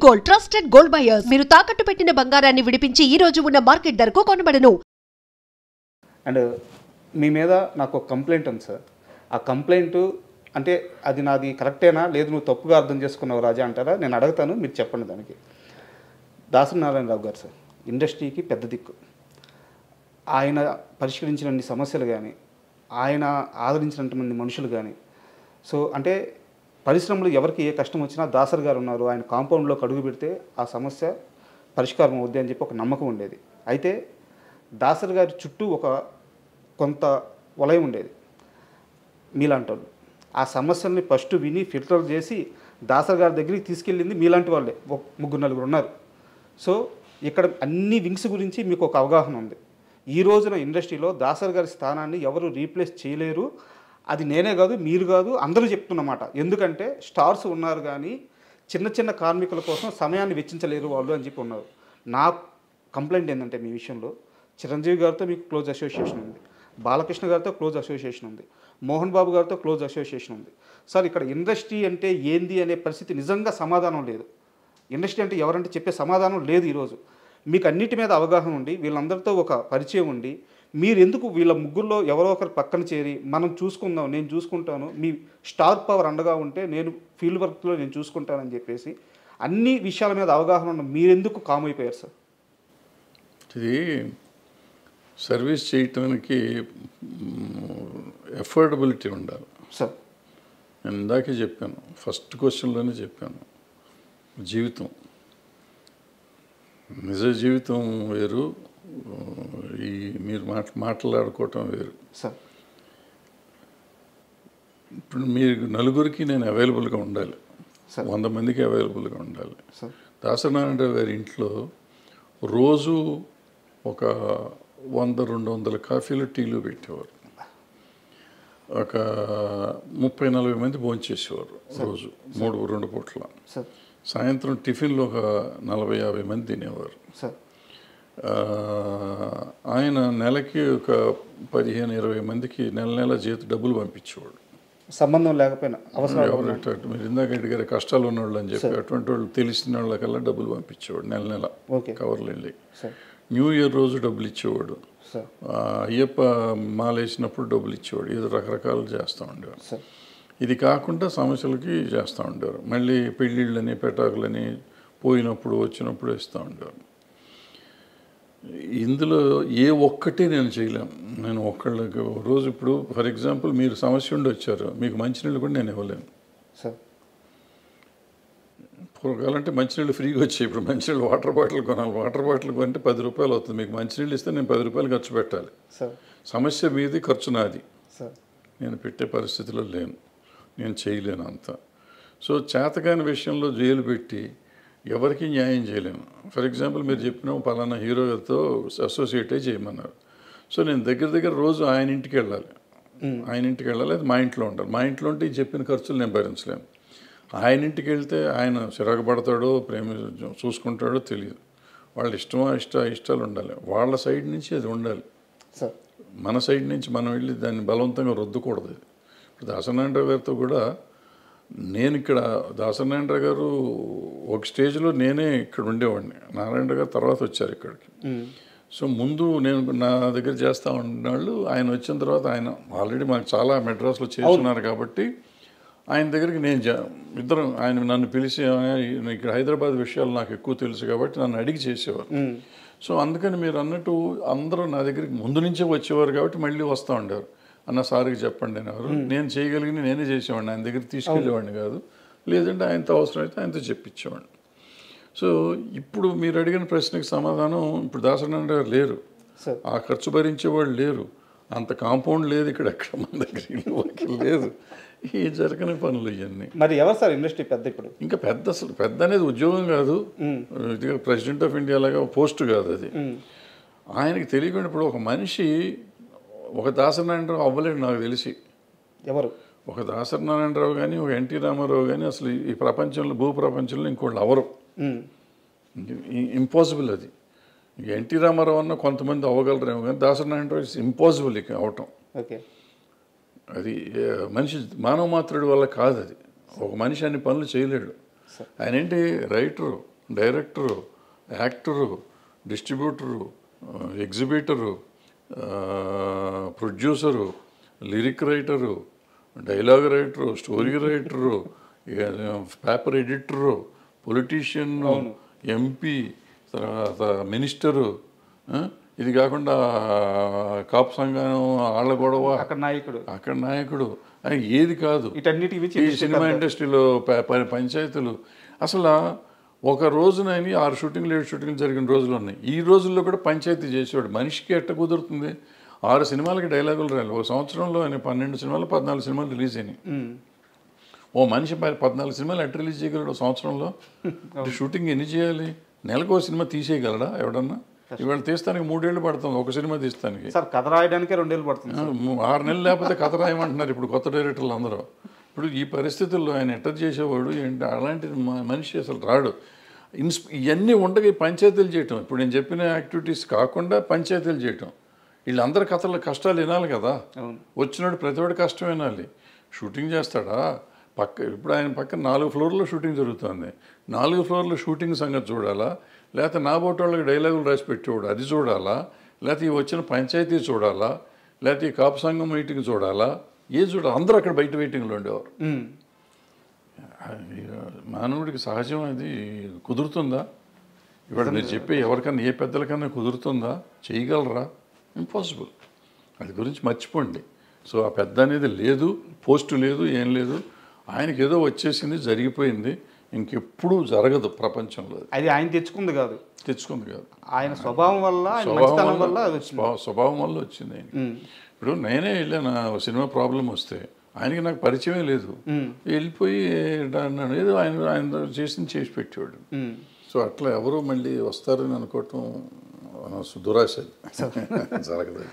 Gold trusted gold buyers మీరు తాకట్టు పెట్టిన బంగారాన్ని విడిపించి ఈ రోజు ఉన్న మార్కెట్ ధరకు కొనబడను. అండ్ మీ మీద నాకు ఒక కంప్లైంట్ ఉంది సార్. ఆ కంప్లైంట్ అంటే అది నాది కరెక్టేనా లేదు నువ్వు తప్పుగా అర్థం చేసుకున్నావు రాజా అంటారా? నేను అడుగుతాను, మీరు చెప్పండి దానికి. దాసరి నారాయణరావు గారు సార్ ఇండస్ట్రీకి పెద్ద దిక్కు. ఆయన పరిష్కరించినన్ని సమస్యలు కానీ, ఆయన ఆదరించినటువంటి మనుషులు కానీ, సో అంటే పరిశ్రమలు ఎవరికి ఏ కష్టం వచ్చినా దాసరి గారు ఉన్నారు, ఆయన కాంపౌండ్లోకి అడుగు పెడితే ఆ సమస్య పరిష్కారం అవుద్ది అని చెప్పి ఒక నమ్మకం ఉండేది. అయితే దాసరి గారి చుట్టూ ఒక కొంత వలయం ఉండేది మీలాంటి వాళ్ళు. ఆ సమస్యల్ని ఫస్ట్ విని ఫిల్టర్ చేసి దాసరి గారి దగ్గరికి తీసుకెళ్ళింది మీలాంటి వాళ్ళే, ముగ్గురు నలుగురు ఉన్నారు. సో ఇక్కడ అన్ని వింగ్స్ గురించి మీకు ఒక అవగాహన ఉంది. ఈ రోజున ఇండస్ట్రీలో దాసరి గారి స్థానాన్ని ఎవరు రీప్లేస్ చేయలేరు. అది నేనే కాదు, మీరు కాదు, అందరూ చెప్తున్నమాట. ఎందుకంటే స్టార్స్ ఉన్నారు కానీ చిన్న చిన్న కార్మికుల కోసం సమయాన్ని వెచ్చించలేరు వాళ్ళు అని చెప్పి ఉన్నారు. నా కంప్లైంట్ ఏంటంటే మీ విషయంలో చిరంజీవి గారితో మీకు క్లోజ్ అసోసియేషన్ ఉంది, బాలకృష్ణ గారితో క్లోజ్ అసోసియేషన్ ఉంది, మోహన్ బాబు గారితో క్లోజ్ అసోసియేషన్ ఉంది. సార్ ఇక్కడ ఇండస్ట్రీ అంటే ఏంది అనే పరిస్థితి నిజంగా సమాధానం లేదు. ఇండస్ట్రీ అంటే ఎవరంటే చెప్పే సమాధానం లేదు. ఈరోజు మీకు అన్నిటి మీద అవగాహన ఉండి వీళ్ళందరితో ఒక పరిచయం ఉండి మీరు ఎందుకు వీళ్ళ ముగ్గురులో ఎవరో ఒకరు పక్కన చేరి మనం చూసుకుందాం, నేను చూసుకుంటాను, మీ స్టార్ పవర్ అండగా ఉంటే నేను ఫీల్డ్ వర్క్లో నేను చూసుకుంటానని చెప్పేసి అన్ని విషయాల మీద అవగాహన ఉన్న మీరెందుకు కామ్ అయిపోయారు సార్? ఇది సర్వీస్ చేయటానికి ఎఫోర్డబిలిటీ ఉండాలి సార్. నేను ఇందాకే చెప్పాను, ఫస్ట్ క్వశ్చన్లోనే చెప్పాను. జీవితం, నిజ జీవితం వేరు, ఈ మీరు మాట్లాడుకోవటం వేరు సార్. ఇప్పుడు మీరు నలుగురికి నేను అవైలబుల్గా ఉండాలి, 100 మందికి అవైలబుల్గా ఉండాలి. దాసరి నారాయణరావు గారి ఇంట్లో రోజు ఒక 100-200 కాఫీలు టీలు పెట్టేవారు. ఒక 30-40 మంది భోంచేసేవారు రోజు, 2 పూట్ల. సాయంత్రం టిఫిన్లో ఒక 40-50 మంది తినేవారు. ఆయన నెలకి ఒక 15-20 మందికి నెల జీతం డబ్బులు పంపించేవాడు, సంబంధం లేకపోయినా. అవసరం మీరు ఇందాక అడిగారు కష్టాలు ఉన్నవాళ్ళు అని చెప్పి, అటువంటి వాళ్ళు తెలిసిన వాళ్ళకల్లా డబ్బులు పంపించేవాడు నెల కవర్లు వెళ్ళి. న్యూ ఇయర్ రోజు డబ్బులు ఇచ్చేవాడు, అయ్యప్ప మాలేసినప్పుడు డబ్బులు ఇచ్చేవాడు. ఏదో రకరకాలు చేస్తూ ఉండేవారు. ఇది కాకుండా సమస్యలకి చేస్తూ ఉండేవారు. మళ్ళీ పెళ్ళిళ్ళని పెటాకులని పోయినప్పుడు వచ్చినప్పుడు ఇస్తూ ఉండేవారు. ఇందులో ఏ ఒక్కటి నేను చేయలేను. నేను ఒక్కళ్ళకి రోజు ఇప్పుడు ఫర్ ఎగ్జాంపుల్ మీరు సమస్య ఉండి వచ్చారు, మీకు మంచినీళ్ళు కూడా నేను ఇవ్వలేను సార్. పూర్వకాలంటే మంచినీళ్ళు ఫ్రీగా వచ్చాయి, ఇప్పుడు మంచినీళ్ళు వాటర్ బాటిల్ కొనాలి. వాటర్ బాటిల్ కొంటే 10 రూపాయలు అవుతుంది. మీకు మంచినీళ్ళు ఇస్తే నేను 10 రూపాయలు ఖర్చు పెట్టాలి. సమస్య మీది, ఖర్చు నాది. నేను పెట్టే పరిస్థితిలో లేను, నేను చేయలేను అంత. సో చేతకాని విషయంలో జైలు పెట్టి ఎవరికి న్యాయం చేయలేను. ఫర్ ఎగ్జాంపుల్ మీరు చెప్పిన పలానా హీరో గారితో అసోసియేట్ అయ్యి చేయమన్నారు. సో నేను దగ్గర రోజు ఆయన ఇంటికి వెళ్ళాలి, అది మా ఇంట్లో ఉండాలి. మా ఇంట్లో ఉంటే చెప్పిన ఖర్చులు నేను భరించలేను. ఆయన ఇంటికి వెళ్తే ఆయన చిరాకు పడతాడో ప్రేమ చూసుకుంటాడో తెలియదు. వాళ్ళ ఇష్టాలు ఉండాలి, వాళ్ళ సైడ్ నుంచి అది ఉండాలి. మన సైడ్ నుంచి మనం వెళ్ళి దాన్ని బలవంతంగా రుద్దకూడదు. ఇప్పుడు దాసరి నారాయణరావు గారితో కూడా నేను ఇక్కడ దాసరి నారాయణరావు గారు ఒక స్టేజ్లో నేనే ఇక్కడ ఉండేవాడిని, నారాయణరావు గారు తర్వాత వచ్చారు ఇక్కడికి. సో ముందు నేను నా దగ్గర చేస్తూ ఉన్నవాళ్ళు, ఆయన వచ్చిన తర్వాత ఆయన ఆల్రెడీ మాకు చాలా మెడ్రాస్లో చేస్తున్నారు కాబట్టి ఆయన దగ్గరికి నేను ఇద్దరం ఆయన నన్ను పిలిచి ఇక్కడ హైదరాబాద్ విషయాలు నాకు ఎక్కువ తెలుసు కాబట్టి నన్ను అడిగి చేసేవారు. సో అందుకని మీరు అన్నట్టు అందరూ నా దగ్గరికి ముందు నుంచే వచ్చేవారు కాబట్టి మళ్ళీ వస్తూ ఉండేవారు. అన్న సార్కి చెప్పండి అని ఎవరు, నేను చేయగలిగిన నేనే చేసేవాడిని, ఆయన దగ్గర తీసుకెళ్ళేవాడిని కాదు. లేదంటే ఆయనతో అవసరమైతే ఆయనతో చెప్పించేవాడిని. సో ఇప్పుడు మీరు అడిగిన ప్రశ్నకి సమాధానం, ఇప్పుడు దాసరి నారాయణరావు గారు లేరు, ఆ ఖర్చు భరించేవాళ్ళు లేరు, అంత కాంపౌండ్ లేదు ఇక్కడ, ఎక్కడ మన దగ్గర ఇల్లు లేదు, ఈ జరగని పనులు ఇవన్నీ. మరి ఎవరు సార్ ఇండస్ట్రీ పెద్ద? ఇప్పుడు ఇంకా పెద్ద, అసలు పెద్ద అనేది ఉద్యోగం కాదు, ఇది ప్రెసిడెంట్ ఆఫ్ ఇండియా లాగా పోస్ట్ కాదు అది. ఆయనకి తెలియకుండా ఇప్పుడు ఒక మనిషి ఒక దాసరి నారాయణరావు అవ్వలేడు నాకు తెలిసి. ఎవరు? ఒక దాసరి నారాయణరావు కానీ ఒక ఎన్టీ రామారావు కానీ అసలు ఈ ప్రపంచంలో భూప్రపంచంలో ఇంకోళ్ళు అవరు, ఇంపాసిబుల్ అది. ఎన్టీ రామారావు అన్న కొంతమంది అవ్వగలరేమో కానీ దాసరి నారాయణరావు ఇట్స్ ఇంపాసిబుల్ ఇక అవటం. అది మనిషి మానవ మాత్రుడి వల్ల కాదు. అది ఒక మనిషి అన్ని పనులు చేయలేడు. ఆయన ఏంటి writer, director, actor, distributor, exhibitor, producer, lyric writer, dialogue writer, story writer, paper editor, politician, MP, తర్వాత మినిస్టరు, ఇది కాకుండా కాపు సంఘం వాళ్ళ గొడవ, అక్కడ నాయకుడు ఏది కాదు. ఈ సినిమా ఇండస్ట్రీలో పంచాయతీలు అసలు ఒక రోజునని 6 షూటింగ్లు 7 షూటింగ్లు జరిగిన రోజులు ఉన్నాయి. ఈ రోజుల్లో కూడా పంచాయతీ చేసేవాడు. మనిషికి ఎట్ట కుదురుతుంది? 6 సినిమాలకి డైలాగులు రాలి. ఒక సంవత్సరంలో ఆయన 12 సినిమాలు 14 సినిమాలు రిలీజ్ అయినాయి. ఓ మనిషి 14 సినిమాలు ఎట్ట రిలీజ్ చేయగలడు సంవత్సరంలో? షూటింగ్ ఎన్ని చేయాలి? నెలకు ఒక సినిమా తీసేయగలడా ఎవడన్నా? ఇవాళ తీస్తానికి 3 ఏళ్ళు పడుతుంది ఒక సినిమా తీస్తానికి. కథ రాయడానికే 2 ఏళ్ళు పడుతుంది. 6 నెలలు లేకపోతే కథ రాయమంటున్నారు ఇప్పుడు కొత్త డైరెక్టర్లు అందరూ. ఇప్పుడు ఈ పరిస్థితుల్లో ఆయన ఎట్ట చేసేవాడు ఏంటి? అలాంటి మనిషి అసలు రాడు. ఇవన్నీ ఉండగా పంచాయతీలు చేయటం, ఇప్పుడు నేను చెప్పిన యాక్టివిటీస్ కాకుండా పంచాయతీలు చేయటం, వీళ్ళందరి కథల కష్టాలు వినాలి కదా. వచ్చినోడు ప్రతివాడు కష్టం వినాలి. షూటింగ్ చేస్తాడా? ఇప్పుడు ఆయన పక్కన 4 ఫ్లోర్లో షూటింగ్ జరుగుతుంది. 4 ఫ్లోర్లో షూటింగ్ సంగతి చూడాలా, లేకపోతే నా బోటి వాళ్ళకి డైలాగులు రాసి పెట్టేవాడు అది చూడాలా, లేకపోతే ఈ వచ్చిన పంచాయతీ చూడాలా, లేకపోతే ఈ కాపు సంఘం మీటింగ్ చూడాలా, ఏది చూడాలి? అందరూ అక్కడ బయట వెయిటింగ్లో ఉండేవారు. మానవుడికి సహజం అది కుదురుతుందా? ఇవాళ మీరు చెప్పే ఎవరికన్నా ఏ పెద్దలకన్నా కుదురుతుందా? చేయగలరా? ఇంపాసిబుల్. అది గురించి మర్చిపోండి. సో ఆ పెద్ద అనేది లేదు, పోస్టు లేదు, ఏం లేదు. ఆయనకి ఏదో వచ్చేసింది, జరిగిపోయింది, ఇంకెప్పుడు జరగదు ప్రపంచంలో. అది ఆయన తెచ్చుకుంది కాదు, ఆయన స్వభావం వల్ల స్వభావం వల్ల వచ్చింది ఆయన. ఇప్పుడు నేనే వెళ్ళాను సినిమా ప్రాబ్లం వస్తే, ఆయనకి నాకు పరిచయమే లేదు, వెళ్ళిపోయి అన్నాడు ఏదో ఆయన చేసి పెట్టేవాడు. సో అట్లా ఎవరు మళ్ళీ వస్తారని అనుకోవటం దురాశ, జరగదు.